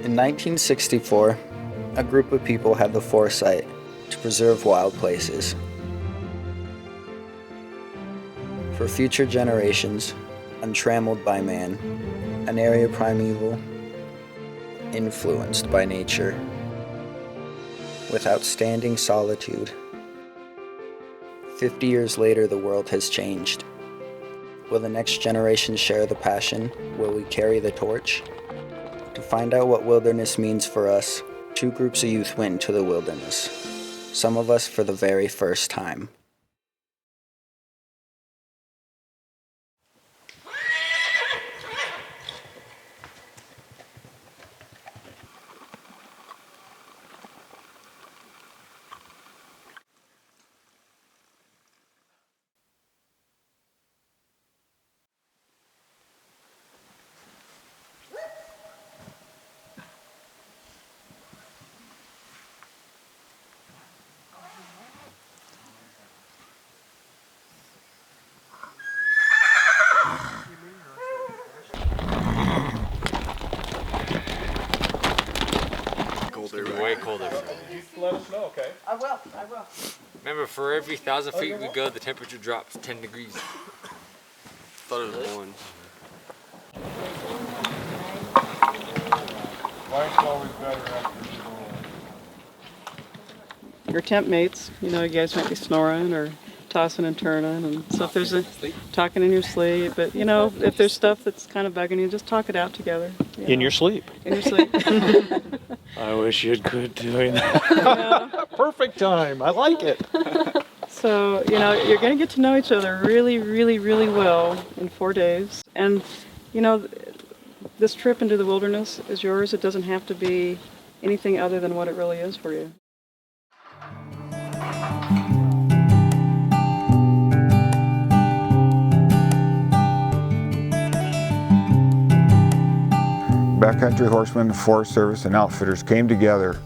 In 1964, a group of people had the foresight to preserve wild places. For future generations, untrammeled by man, an area primeval, influenced by nature, with outstanding solitude. 50 years later, the world has changed. Will the next generation share the passion? Will we carry the torch? To find out what wilderness means for us, two groups of youth went into the wilderness, some of us for the very first time. Way colder. Just let us know, okay? I will. Remember, for every 1,000 feet we go, the temperature drops 10 degrees. Thought it was one. Line's always better after you go. Your tent mates, you guys might be snoring or tossing and turning, and so if there's talking in your sleep, but if there's stuff that's kind of bugging you, just talk it out together. In your sleep. In your sleep. I wish you'd quit doing that. Perfect time. I like it. So, you're going to get to know each other really, really, really well in 4 days. And, this trip into the wilderness is yours. It doesn't have to be anything other than what it really is for you. Backcountry Horsemen, Forest Service, and outfitters came together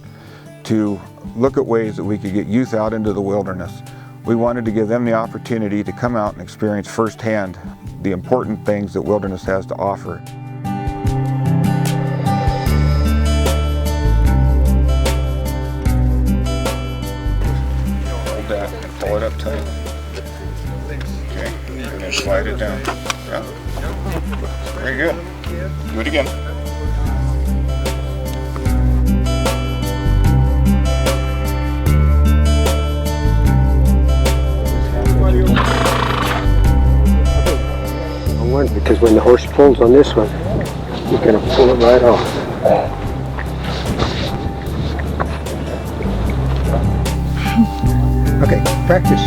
to look at ways that we could get youth out into the wilderness. We wanted to give them the opportunity to come out and experience firsthand the important things that wilderness has to offer. Hold that and pull it up tight. Okay, and then slide it down. Yeah. Very good. Do it again. Because when the horse pulls on this one, you're going to pull it right off. Okay, practice.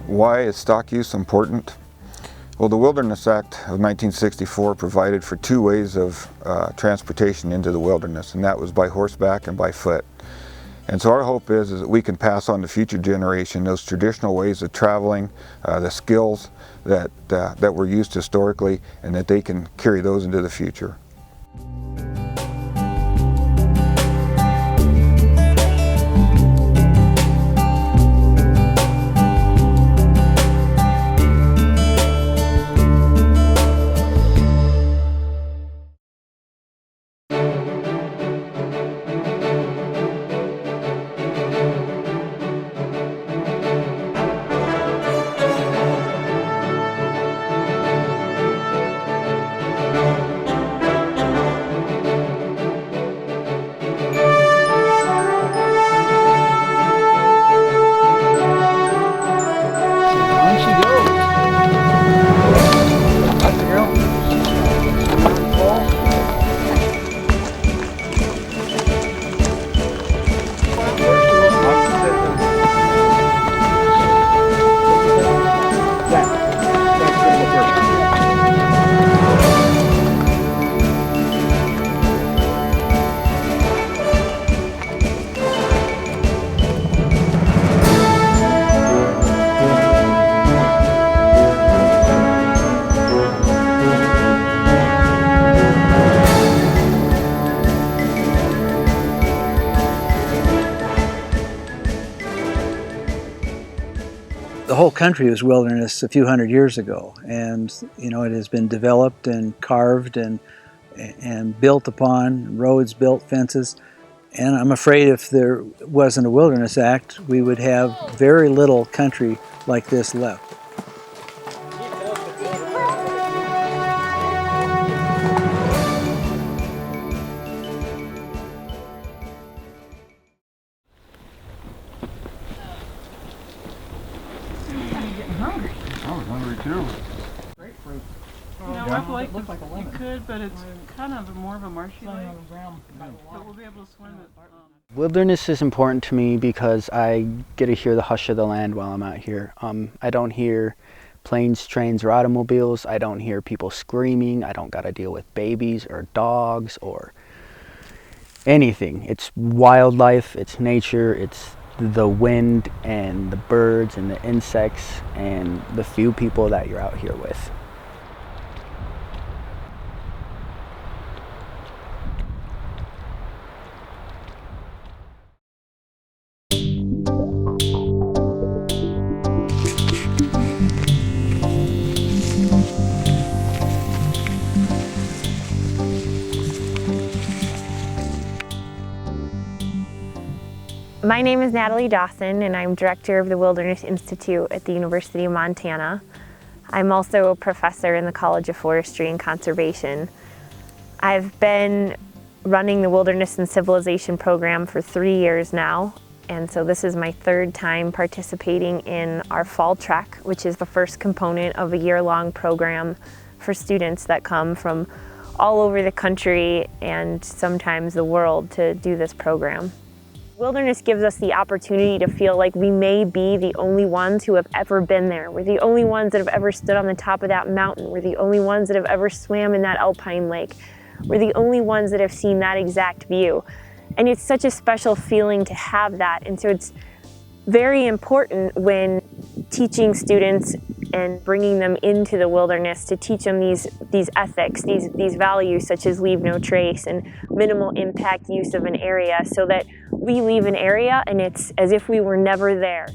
Why is stock use important? Well, the Wilderness Act of 1964 provided for two ways of transportation into the wilderness, and that was by horseback and by foot. And so our hope is that we can pass on to future generation those traditional ways of traveling, the skills that were used historically, and that they can carry those into the future. whole country was wilderness a few hundred years ago, and you know, it has been developed and carved and built upon, roads built, fences. And I'm afraid if there wasn't a Wilderness Act, we would have very little country like this left. It looks like a lemon. You could, but it's kind of more of a marshy lake. But we'll be able to swim it. Wilderness is important to me because I get to hear the hush of the land while I'm out here. I don't hear planes, trains, or automobiles. I don't hear people screaming. I don't got to deal with babies or dogs or anything. It's wildlife, it's nature, it's the wind and the birds and the insects and the few people that you're out here with. My name is Natalie Dawson, and I'm director of the Wilderness Institute at the University of Montana. I'm also a professor in the College of Forestry and Conservation. I've been running the Wilderness and Civilization program for 3 years now, and so this is my third time participating in our fall trek, which is the first component of a year-long program for students that come from all over the country and sometimes the world to do this program. Wilderness gives us the opportunity to feel like we may be the only ones who have ever been there. We're the only ones that have ever stood on the top of that mountain. We're the only ones that have ever swam in that alpine lake. We're the only ones that have seen that exact view. And it's such a special feeling to have that. And so it's very important when teaching students and bringing them into the wilderness to teach them these ethics, these values such as leave no trace and minimal impact use of an area, so that we leave an area and it's as if we were never there.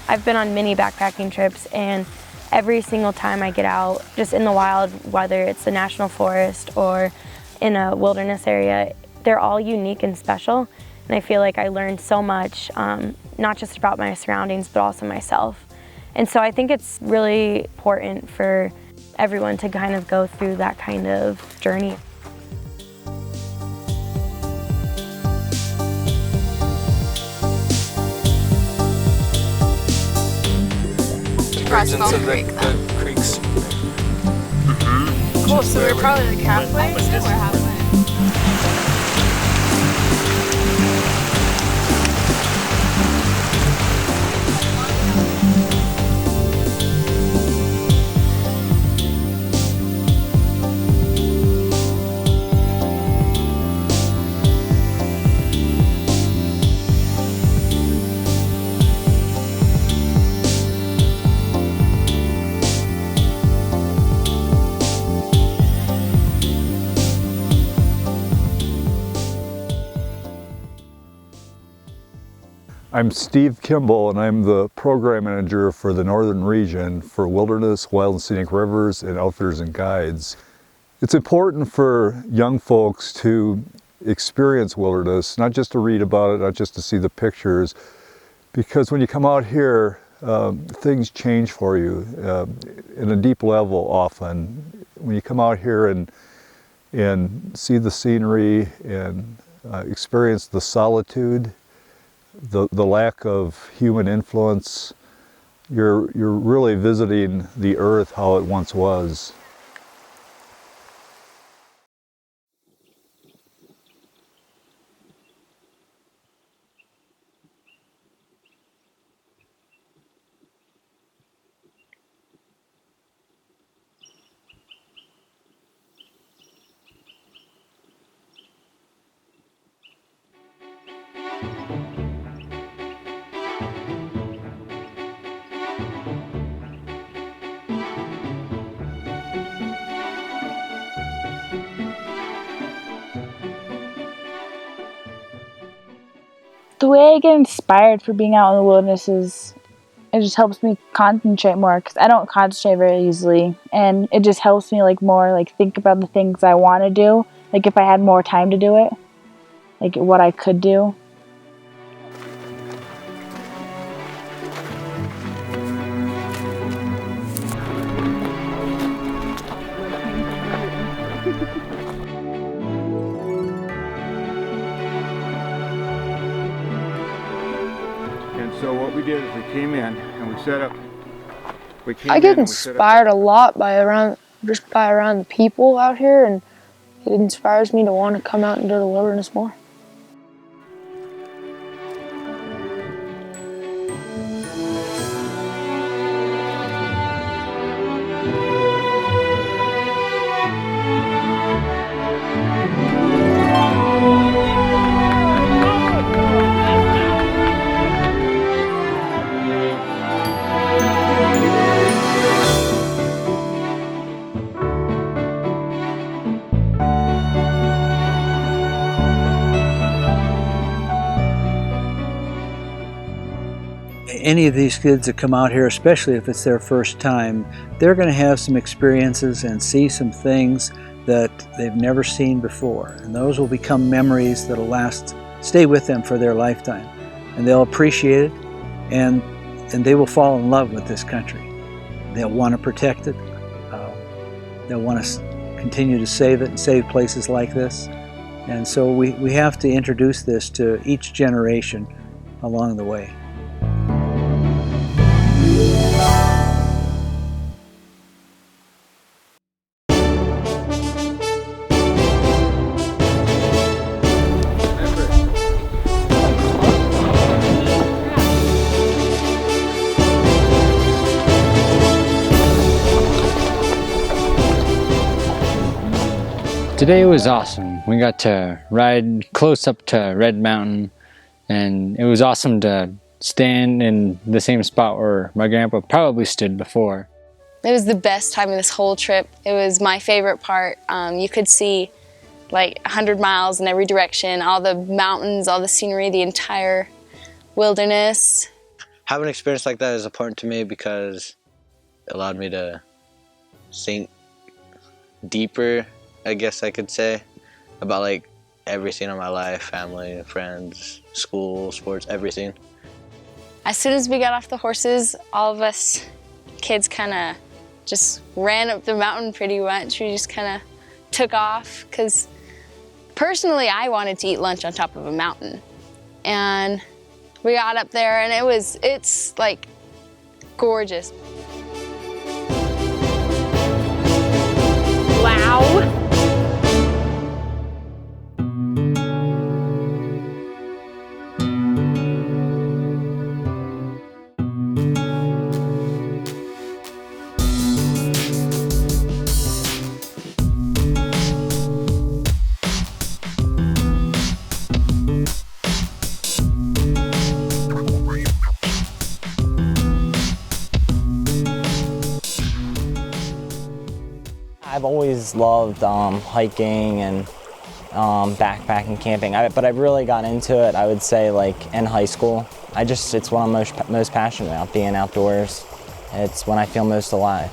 I've been on many backpacking trips, and every single time I get out, just in the wild, whether it's the national forest or in a wilderness area, they're all unique and special. And I feel like I learned so much, not just about my surroundings, but also myself. And so I think it's really important for everyone to kind of go through that kind of journey. Presence of the creeks. Cool, so we're probably like halfway? We're halfway. I'm Steve Kimball, and I'm the program manager for the Northern Region for Wilderness, Wild and Scenic Rivers, and Outfitters and Guides. It's important for young folks to experience wilderness, not just to read about it, not just to see the pictures, because when you come out here, things change for you in a deep level often. When you come out here and see the scenery and experience the solitude, the lack of human influence, you're really visiting the earth how it once was. The way I get inspired for being out in the wilderness is it just helps me concentrate more, because I don't concentrate very easily, and it just helps me like more like think about the things I want to do, like if I had more time to do it, like what I could do. And so what we did is we came in and we set up. I get inspired a lot by around the people out here, and it inspires me to want to come out into the wilderness more. Any of these kids that come out here, especially if it's their first time, they're going to have some experiences and see some things that they've never seen before. And those will become memories that will stay with them for their lifetime. And they'll appreciate it, and they will fall in love with this country. They'll want to protect it. They'll want to continue to save it and save places like this. And so we have to introduce this to each generation along the way. Today was awesome. We got to ride close up to Red Mountain, and it was awesome to stand in the same spot where my grandpa probably stood before. It was the best time of this whole trip. It was my favorite part. You could see like 100 miles in every direction, all the mountains, all the scenery, the entire wilderness. Having an experience like that is important to me because it allowed me to think deeper, I guess I could say, about like everything in my life, family, friends, school, sports, everything. As soon as we got off the horses, all of us kids kind of just ran up the mountain pretty much. We just kind of took off because personally I wanted to eat lunch on top of a mountain. And we got up there and it's like gorgeous. Wow. I've always loved hiking and backpacking, camping, but I really got into it, I would say, like in high school. It's what I'm most passionate about, being outdoors. It's when I feel most alive.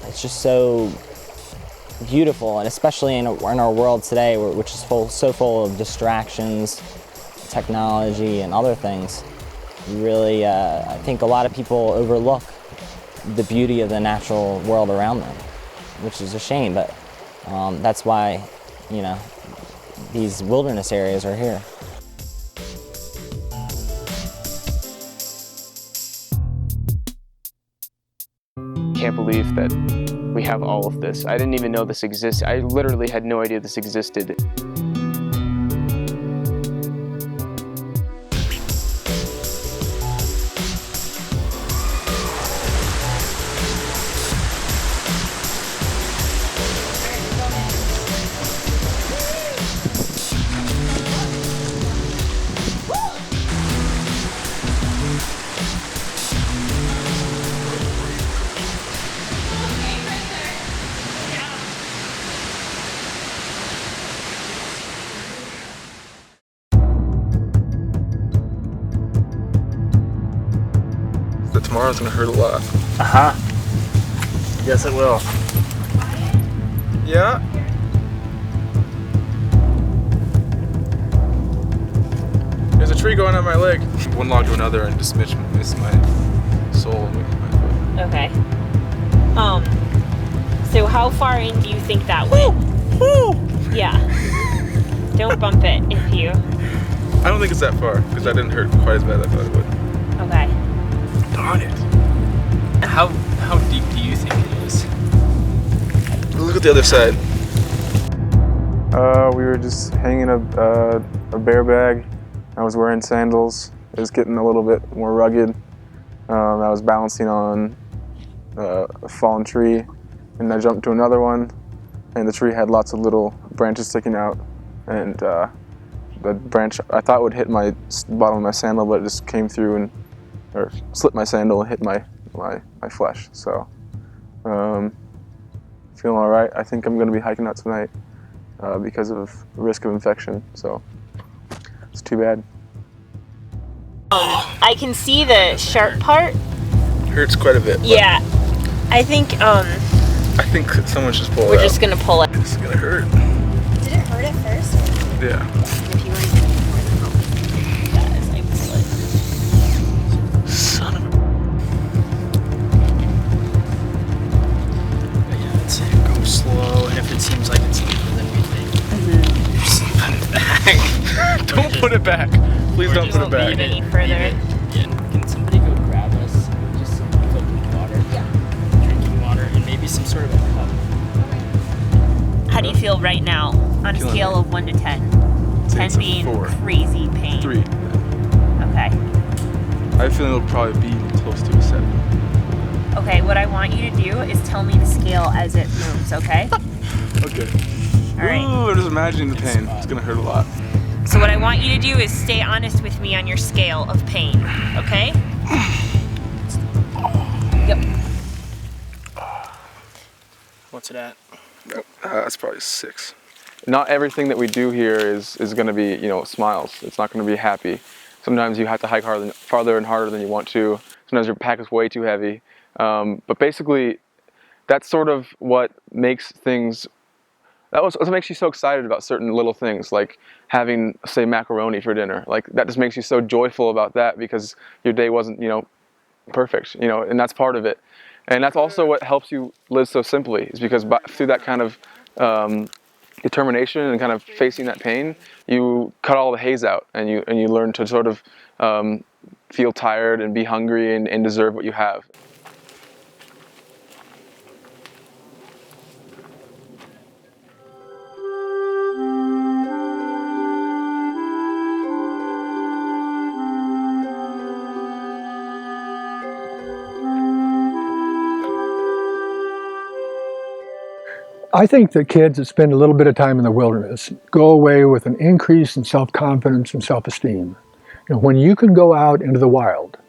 It's just so beautiful, and especially in our world today, which is so full of distractions, technology, and other things. Really, I think a lot of people overlook the beauty of the natural world around them, which is a shame, but that's why, these wilderness areas are here. Can't believe that we have all of this. I didn't even know this existed. I literally had no idea this existed. tomorrow's gonna hurt a lot. Yes, it will. Yeah? There's a tree going on my leg. One log to another and just miss my soul. Okay. So how far in do you think that went? Yeah. Don't bump it if you... I don't think it's that far, because that didn't hurt quite as bad as I thought it would. Okay. Darn it. How deep do you think it is? Look at the other side. We were just hanging a bear bag. I was wearing sandals. It was getting a little bit more rugged. I was balancing on a fallen tree, and I jumped to another one, and the tree had lots of little branches sticking out, and the branch I thought would hit my bottom of my sandal, but it just came through or slipped my sandal and hit my flesh. So feeling all right. I think I'm going to be hiking out tonight because of risk of infection. So it's too bad. I can see the sharp part. Hurts quite a bit. Yeah. I think someone should pull it out. we're just gonna pull it. It's gonna hurt. Did it hurt at first? Yeah. If you want to get more than help that as I pull it. Son of a... But yeah, I'd say go slow, and if it seems like it's deeper than we think, just put it back. Don't put it back. Please don't put it back. Any further. Yeah, can somebody go grab us just some filtered water? Yeah. Drinking water, and maybe some sort of a cup. How do you feel right now on a scale of 1 to 10? 10 being 4. Crazy pain. 3. Okay. I feel it'll probably be close to a 7. Okay, what I want you to do is tell me the scale as it moves, okay? Okay. All right. Ooh, I'm just imagining the pain. It's gonna hurt a lot. So what I want you to do is stay honest with me on your scale of pain, okay? Yep. What's it at? That's probably 6. Not everything that we do here is going to be, smiles. It's not going to be happy. Sometimes you have to hike farther and harder than you want to. Sometimes your pack is way too heavy. But basically, that's sort of what makes things. That's what makes you so excited about certain little things, like having, say, macaroni for dinner. Like that just makes you so joyful about that because your day wasn't, perfect. And that's part of it. And that's also what helps you live so simply, is because through that kind of determination and kind of facing that pain, you cut all the haze out, and you learn to sort of feel tired and be hungry and deserve what you have. I think that kids that spend a little bit of time in the wilderness go away with an increase in self-confidence and self-esteem. When you can go out into the wild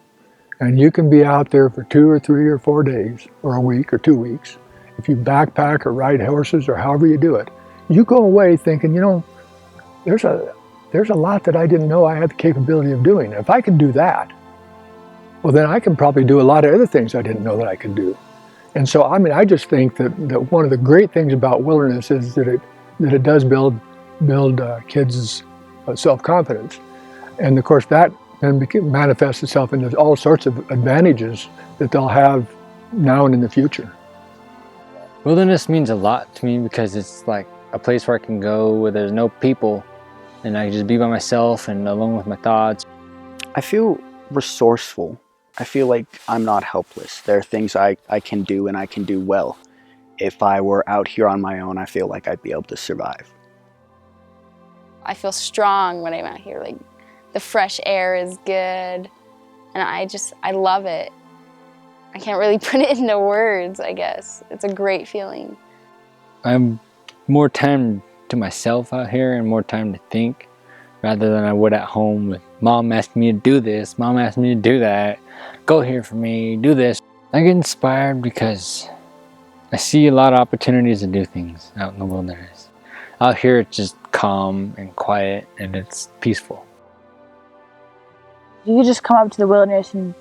and you can be out there for 2 or 3 or 4 days or a week or 2 weeks, if you backpack or ride horses or however you do it, you go away thinking, there's a lot that I didn't know I had the capability of doing. If I can do that, well, then I can probably do a lot of other things I didn't know that I could do. And so, I just think that one of the great things about wilderness is that it does build kids' self-confidence. And of course, that then manifests itself into all sorts of advantages that they'll have now and in the future. Wilderness means a lot to me because it's like a place where I can go where there's no people and I can just be by myself and alone with my thoughts. I feel resourceful. I feel like I'm not helpless. There are things I can do and I can do well. If I were out here on my own, I feel like I'd be able to survive. I feel strong when I'm out here. Like the fresh air is good, and I love it. I can't really put it into words, I guess. It's a great feeling. I have more time to myself out here and more time to think rather than I would at home with mom asking me to do this, mom asking me to do that, go here for me, do this. I get inspired because I see a lot of opportunities to do things out in the wilderness. Out here it's just calm and quiet and it's peaceful. You could just come up to the wilderness and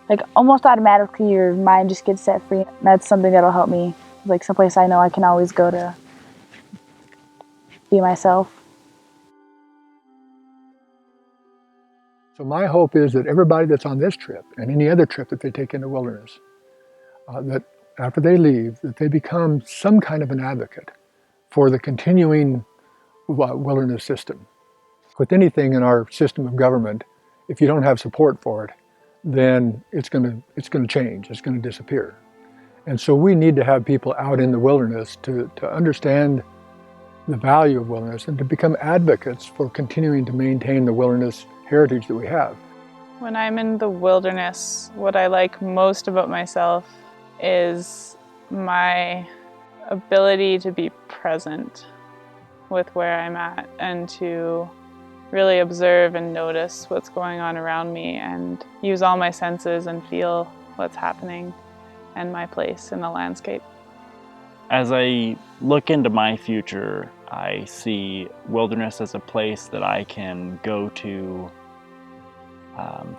like almost automatically your mind just gets set free. That's something that'll help me, like someplace I know I can always go to be myself. So my hope is that everybody that's on this trip and any other trip that they take in the wilderness, that after they leave, that they become some kind of an advocate for the continuing wilderness system. With anything in our system of government, if you don't have support for it, then it's going to change, it's going to disappear. And so we need to have people out in the wilderness to understand the value of wilderness and to become advocates for continuing to maintain the wilderness heritage that we have. When I'm in the wilderness, what I like most about myself is my ability to be present with where I'm at and to really observe and notice what's going on around me and use all my senses and feel what's happening and my place in the landscape. As I look into my future, I see wilderness as a place that I can go to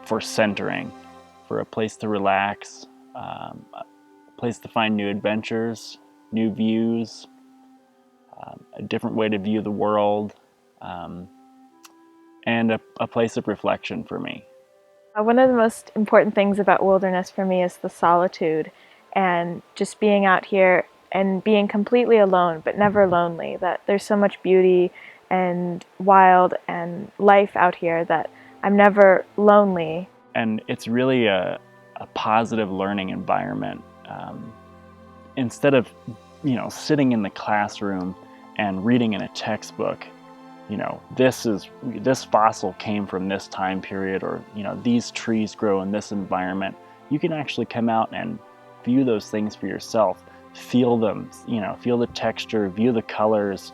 for centering, for a place to relax, a place to find new adventures, new views, a different way to view the world, and a place of reflection for me. One of the most important things about wilderness for me is the solitude and just being out here and being completely alone but never lonely, that there's so much beauty and wild and life out here that I'm never lonely. And it's really a positive learning environment. Instead of, sitting in the classroom and reading in a textbook, this fossil came from this time period, or, these trees grow in this environment. You can actually come out and view those things for yourself, feel them, feel the texture, view the colors,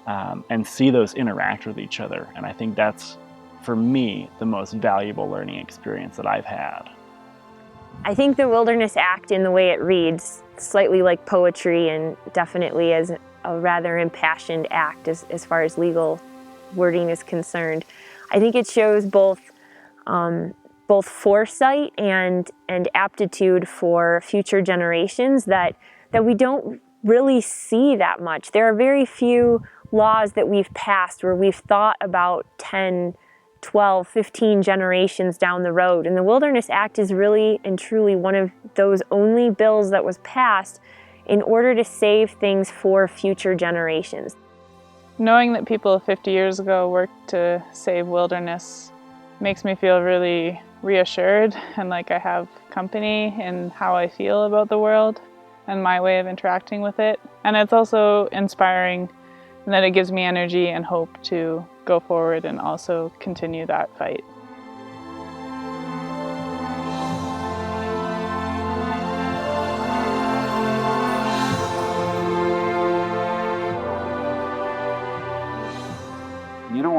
and see those interact with each other. And I think that's, for me, the most valuable learning experience that I've had. I think the Wilderness Act, in the way it reads, slightly like poetry and definitely as a rather impassioned act as far as legal wording is concerned. I think it shows both foresight and aptitude for future generations that we don't really see that much. There are very few laws that we've passed where we've thought about 10, 12, 15 generations down the road. And the Wilderness Act is really and truly one of those only bills that was passed in order to save things for future generations. Knowing that people 50 years ago worked to save wilderness makes me feel really reassured and like I have company in how I feel about the world and my way of interacting with it. And it's also inspiring in that it gives me energy and hope to go forward and also continue that fight.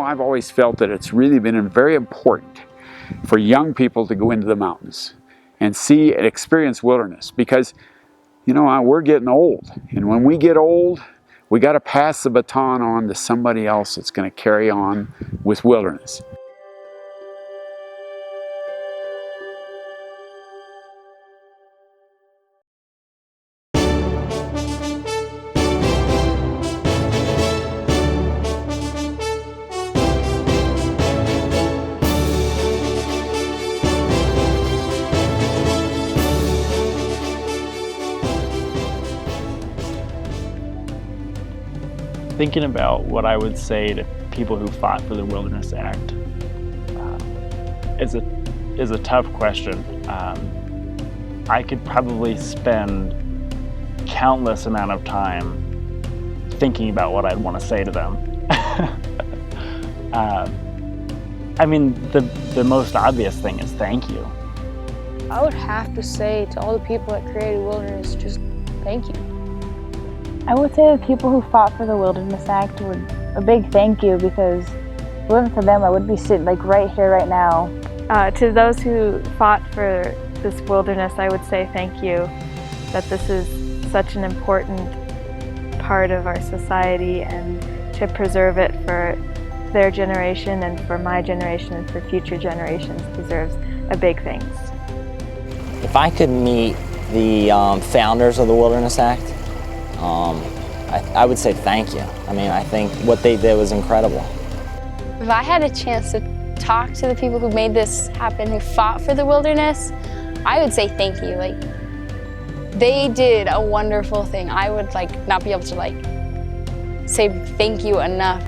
I've always felt that it's really been very important for young people to go into the mountains and see and experience wilderness, because we're getting old, and when we get old, we got to pass the baton on to somebody else that's going to carry on with wilderness. Thinking about what I would say to people who fought for the Wilderness Act is a tough question. I could probably spend countless amount of time thinking about what I'd want to say to them. I mean, the most obvious thing is thank you. I would have to say to all the people that created wilderness, just thank you. I would say the people who fought for the Wilderness Act would a big thank you, because if it wasn't for them, I would be sitting like right here, right now. To those who fought for this wilderness, I would say thank you, that this is such an important part of our society, and to preserve it for their generation and for my generation and for future generations deserves a big thanks. If I could meet the founders of the Wilderness Act, I would say thank you. I mean, I think what they did was incredible. If I had a chance to talk to the people who made this happen, who fought for the wilderness, I would say thank you. Like, they did a wonderful thing. I would not be able to say thank you enough.